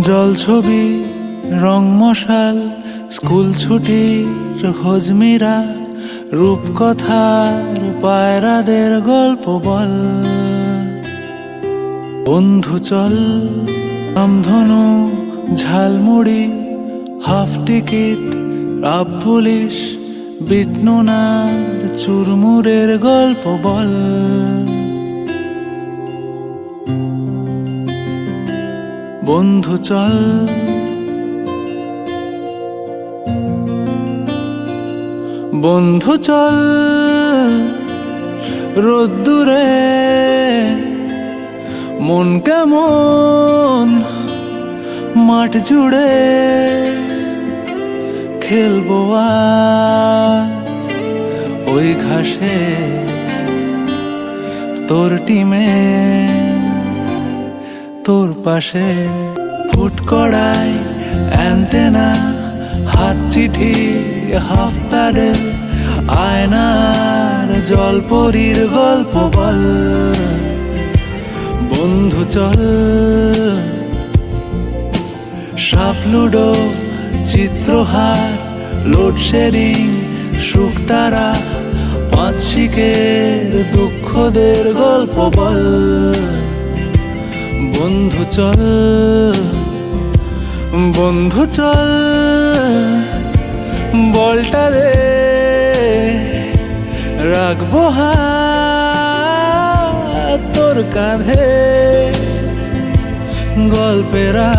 জল ছবি রং মশাল স্কুল ছুটির হজমিরা রূপকথার পায়রাদের গল্প বল। বন্ধু চল রামধনু jhalmuri half ticket up police বিটনুনার চুরমুরের গল্প বল। বন্ধু চল বন্ধু চল রোদ্দুরে মন কেমন মাঠ জুড়ে খেলবো আজ ওই ঘাসে তোর টিমে তোর পাশে। ফুট কড়াই অ্যান্টেনা হাত চিঠি হাফ প্যাডেল আয়নার জলপরীর গল্প বল। বন্ধু চল সাপ লুডো চিত্রহার লোডশেডিং শুকতারা পাঁচ শিখের দুঃখদের গল্প বল। বন্ধু চল বন্ধু চল বলটা রে রাখবো হাত তোর কাঁধে গল্পেরা